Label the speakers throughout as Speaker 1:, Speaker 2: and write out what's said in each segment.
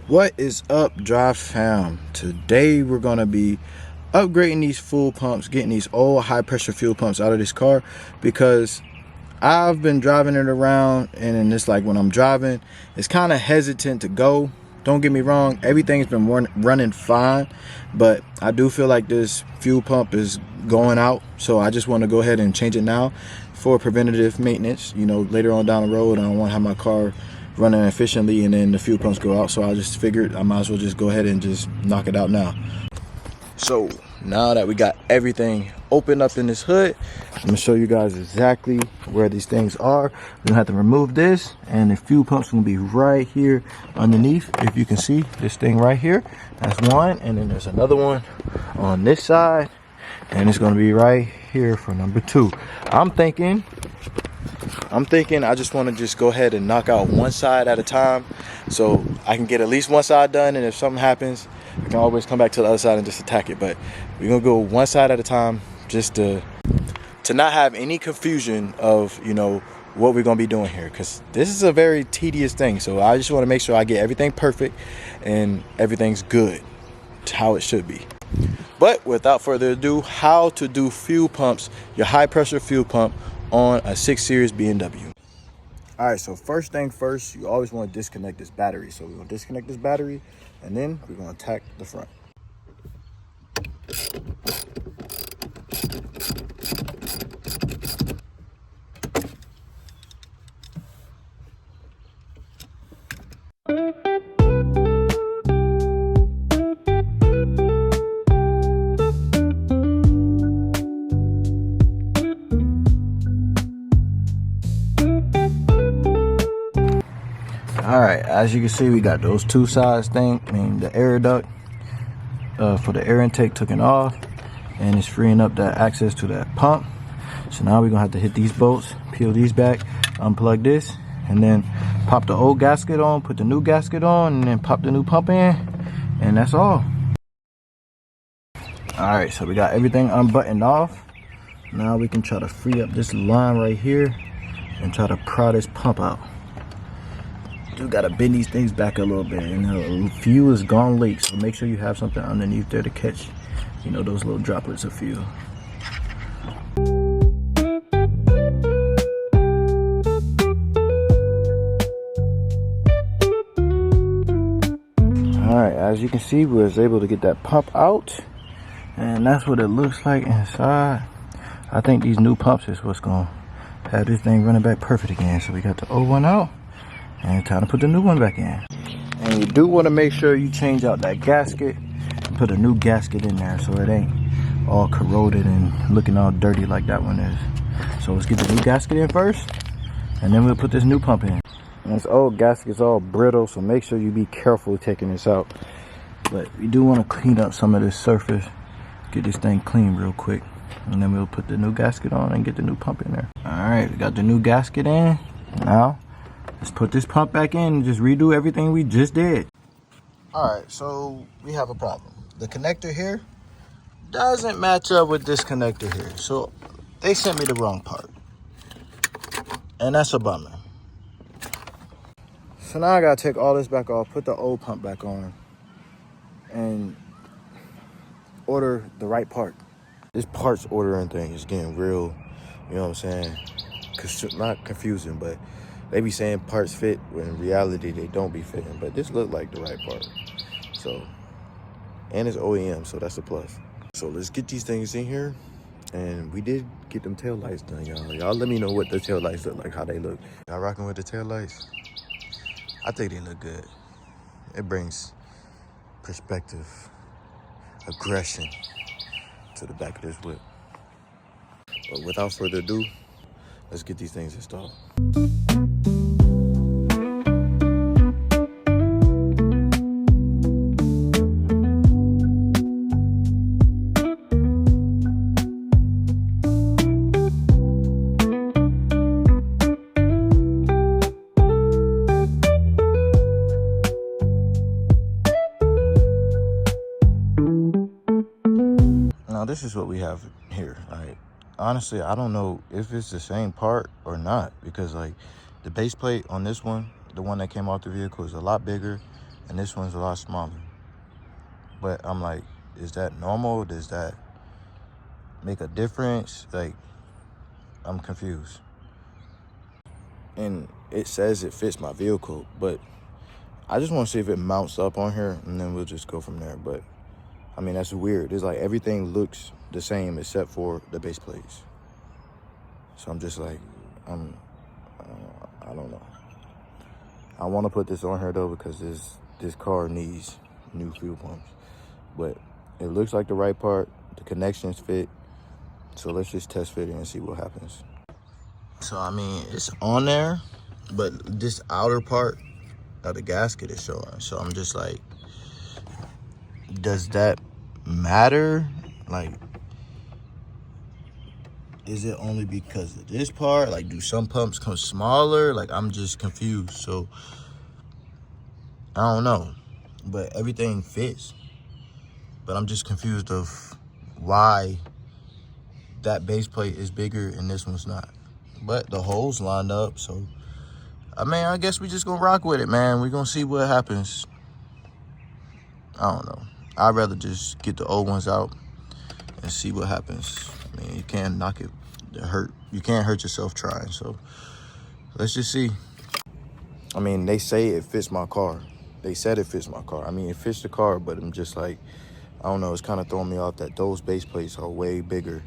Speaker 1: What is up, Drive Fam? Today we're gonna be upgrading these fuel pumps, getting these old high pressure fuel pumps out of this car, because I've been driving it around and it's like when I'm driving it's kind of hesitant to go. Don't get me wrong, everything's been running fine, but I do feel like this fuel pump is going out, so I just want to go ahead and change it now for preventative maintenance. You know, later on down the road I don't want to have my car running efficiently and then the fuel pumps go out, so I just figured I might as well just go ahead and just knock it out now. So now that we got everything open up in this hood, I'm gonna show you guys exactly where these things are. We're gonna have to remove this, and the fuel pump's gonna be right here underneath. If you can see this thing right here, that's one, and then there's another one on this side, and it's gonna be right here for number two. I'm thinking I just want to just go ahead and knock out one side at a time, so I can get at least one side done, and if something happens I can always come back to the other side and just attack it. But we're gonna go one side at a time, just to not have any confusion of, you know, what we're gonna be doing here, because this is a very tedious thing. So I just want to make sure I get everything perfect and everything's good to how it should be. But without further ado, how to do fuel pumps, your high pressure fuel pump on a 6 Series BMW. All right, so first thing first, you always want to disconnect this battery. So we're going to disconnect this battery, and then we're going to attack the front. All right, as you can see, we got those two sides thing, the air duct for the air intake taken off, and it's freeing up that access to that pump. So now we're gonna have to hit these bolts, peel these back, unplug this, and then pop the old gasket on, put the new gasket on, and then pop the new pump in, and that's all. All right, so we got everything unbuttoned off. Now we can try to free up this line right here and try to pry this pump out. You gotta bend these things back a little bit, and a few is gone leak, so make sure you have something underneath there to catch, you know, those little droplets of fuel. All right, as you can see, we was able to get that pump out, and that's what it looks like inside. I think these new pumps is what's gonna have this thing running back perfect again. So we got the old one out, and time to put the new one back in. And you do want to make sure you change out that gasket and put a new gasket in there, so it ain't all corroded and looking all dirty like that one is. So let's get the new gasket in first, and then we'll put this new pump in. And this old gasket's all brittle, so make sure you be careful taking this out. But we do want to clean up some of this surface, get this thing clean real quick, and then we'll put the new gasket on and get the new pump in there. All right, we got the new gasket in. Now let's put this pump back in and just redo everything we just did. All right, so we have a problem. The connector here doesn't match up with this connector here. So they sent me the wrong part, and that's a bummer. So now I gotta take all this back off, put the old pump back on, and order the right part. This parts ordering thing is getting real, you know what I'm saying? Not confusing, but they be saying parts fit when in reality they don't be fitting, but this looked like the right part. So, and it's OEM, so that's a plus. So let's get these things in here. And we did get them tail lights done, y'all. Y'all let me know what the tail lights look like, how they look. Y'all rocking with the tail lights? I think they look good. It brings perspective, aggression to the back of this whip. But without further ado, let's get these things installed. Now this is what we have here. Like, honestly, I don't know if it's the same part or not, because like the base plate on this one, the one that came off the vehicle, is a lot bigger and this one's a lot smaller. But I'm like, is that normal? Does that make a difference? Like, I'm confused. And it says it fits my vehicle, but I just want to see if it mounts up on here, and then we'll just go from there. But I mean, that's weird. It's like everything looks the same except for the base plates. So I'm just like, I don't know. I want to put this on here though, because this car needs new fuel pumps. But it looks like the right part. The connections fit. So let's just test fit it and see what happens. So I mean, it's on there, but this outer part of the gasket is showing. So I'm just like, does that matter? Like, is it only because of this part? Like, do some pumps come smaller? Like, I'm just confused. So I don't know, but everything fits. But I'm just confused of why that base plate is bigger and this one's not. But the holes lined up, so I mean, I guess we just gonna rock with it, man. We're gonna see what happens. I don't know. I'd rather just get the old ones out and see what happens. I mean, you can't knock it, hurt. You can't hurt yourself trying, so let's just see. I mean, they say it fits my car. They said it fits my car. I mean, it fits the car, but I'm just like, I don't know, it's kind of throwing me off that those base plates are way bigger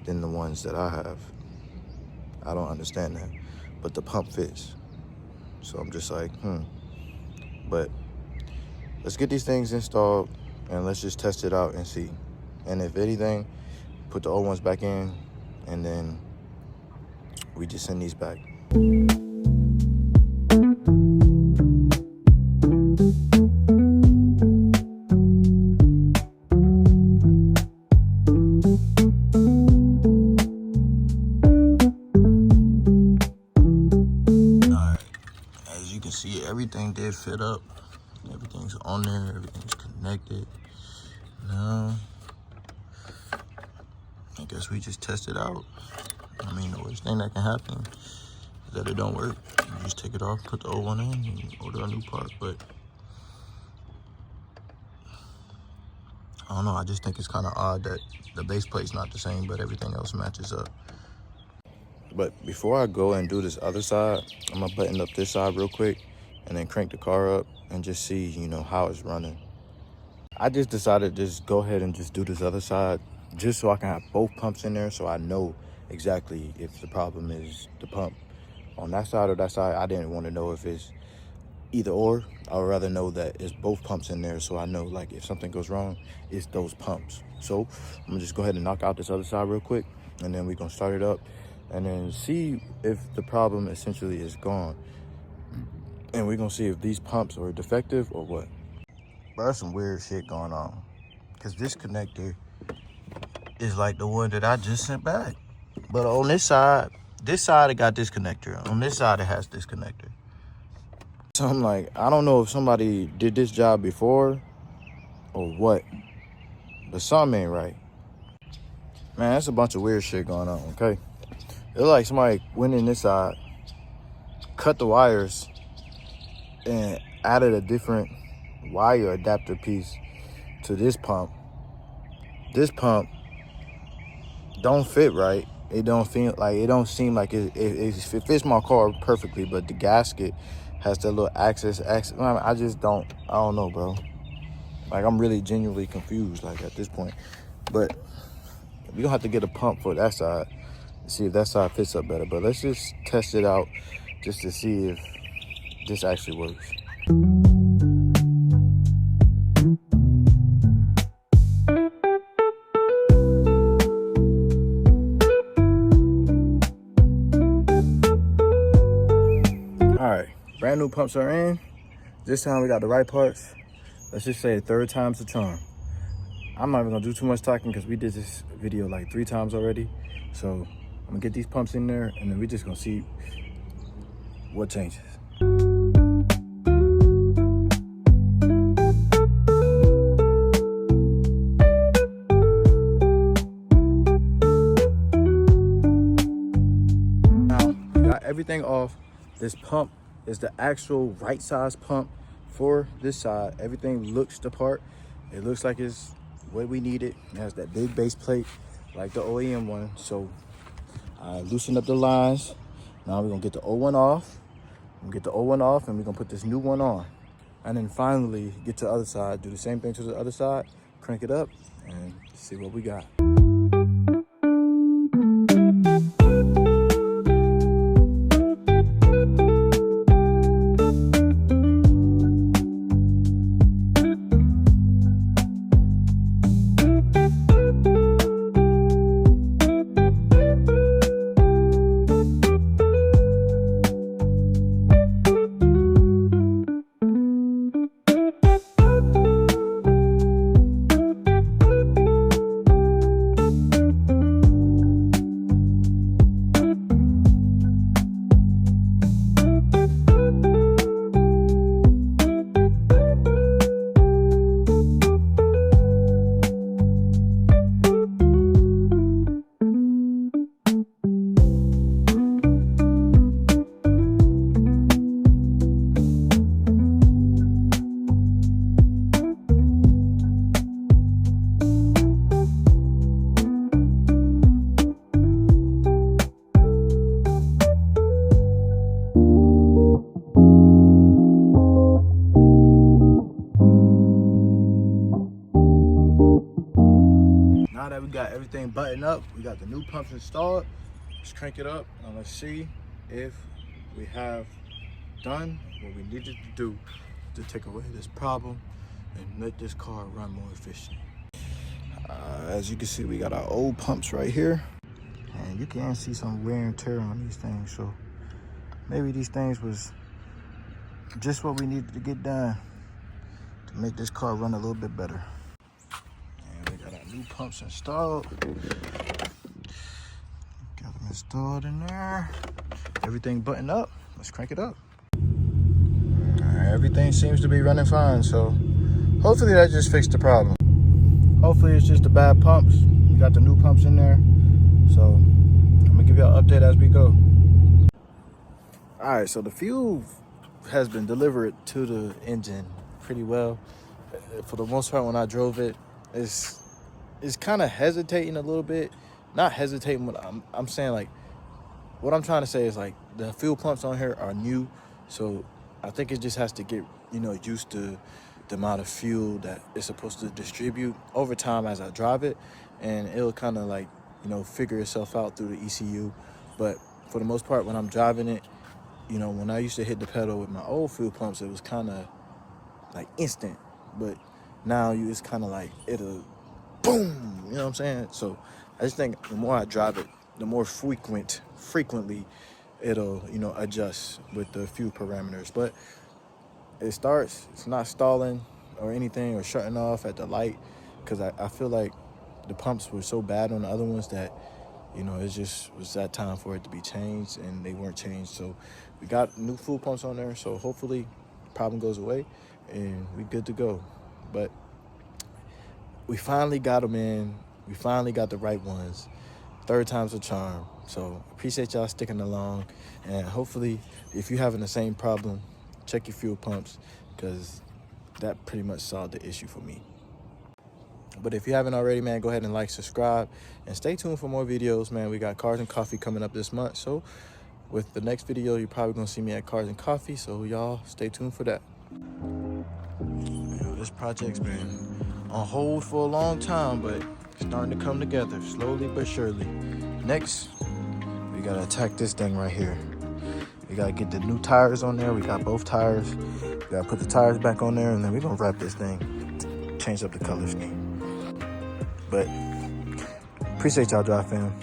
Speaker 1: than the ones that I have. I don't understand that, but the pump fits. So I'm just like, But let's get these things installed and let's just test it out and see. And if anything, put the old ones back in, and then we just send these back. See, everything did fit up. Everything's on there. Everything's connected. Now, I guess we just test it out. I mean, the worst thing that can happen is that it don't work. You just take it off, put the old one in, and order a new part. But I don't know. I just think it's kind of odd that the base plate's not the same, but everything else matches up. But before I go and do this other side, I'm gonna button up this side real quick and then crank the car up and just see, you know, how it's running. I just decided to just go ahead and just do this other side just so I can have both pumps in there, so I know exactly if the problem is the pump on that side or that side. I didn't want to know if it's either or. I would rather know that it's both pumps in there, so I know, like, if something goes wrong, it's those pumps. So I'm gonna just go ahead and knock out this other side real quick, and then we're gonna start it up and then see if the problem essentially is gone. And we're gonna see if these pumps are defective or what. But there's some weird shit going on, because this connector is like the one that I just sent back. But on this side it got this connector. On this side it has this connector. So I'm like, I don't know if somebody did this job before or what, but something ain't right. Man, that's a bunch of weird shit going on, okay? It's like somebody went in this side, cut the wires, and added a different wire adapter piece to this pump. This pump don't fit right. It don't seem like it fits my car perfectly, but the gasket has that little access. I don't know, bro. Like, I'm really genuinely confused, like, at this point. But we don't have to get a pump for that side to see if that side fits up better. But let's just test it out just to see if this actually works. All right, brand new pumps are in. This time we got the right parts. Let's just say third time's the charm. I'm not even gonna do too much talking because we did this video like 3 times already. So I'm gonna get these pumps in there, and then we're just gonna see what changes. Now, we got everything off. This pump is the actual right size pump for this side, everything looks the part. It looks like it's what we needed. It has that big base plate like the OEM one. So I loosened up the lines. Now we're gonna get the old one off. We'll get the old one off and we're gonna put this new one on. And then finally get to the other side, do the same thing to the other side, crank it up and see what we got. Now that we got everything buttoned up, we got the new pumps installed. Let's crank it up and let's see if we have done what we needed to do to take away this problem and make this car run more efficient. As you can see, we got our old pumps right here, and you can see some wear and tear on these things. So maybe these things was just what we needed to get done to make this car run a little bit better. New pumps installed. Got them installed in there. Everything buttoned up. Let's crank it up. Everything seems to be running fine, so hopefully that just fixed the problem. Hopefully it's just the bad pumps. We got the new pumps in there, so I'm gonna give y'all an update as we go. All right, so the fuel has been delivered to the engine pretty well. For the most part, when I drove it, it's kind of hesitating a little bit. Not hesitating, but I'm saying, like, what I'm trying to say is, like, the fuel pumps on here are new, so I think it just has to get, you know, used to the amount of fuel that it's supposed to distribute over time as I drive it, and it'll kind of, like, you know, figure itself out through the ECU. But for the most part, when I'm driving it, you know, when I used to hit the pedal with my old fuel pumps, it was kind of like instant, but now it's kind of like it'll boom, you know what I'm saying? So I just think the more I drive it, the more frequently it'll, you know, adjust with the few parameters. But it starts, it's not stalling or anything or shutting off at the light, because I feel like the pumps were so bad on the other ones that, you know, it just was that time for it to be changed, and they weren't changed. So we got new fuel pumps on there, so hopefully the problem goes away and we good to go. But we finally got them in. We finally got the right ones. Third time's a charm. So appreciate y'all sticking along. And hopefully, if you're having the same problem, check your fuel pumps, because that pretty much solved the issue for me. But if you haven't already, man, go ahead and like, subscribe, and stay tuned for more videos, man. We got Cars and Coffee coming up this month. So with the next video, you're probably going to see me at Cars and Coffee. So y'all stay tuned for that. This project's been on hold for a long time, but it's starting to come together slowly but surely. Next, we gotta attack this thing right here. We gotta get the new tires on there. We got both tires. We gotta put the tires back on there, and then we're gonna wrap this thing, change up the color scheme. But appreciate y'all, Drive Fam.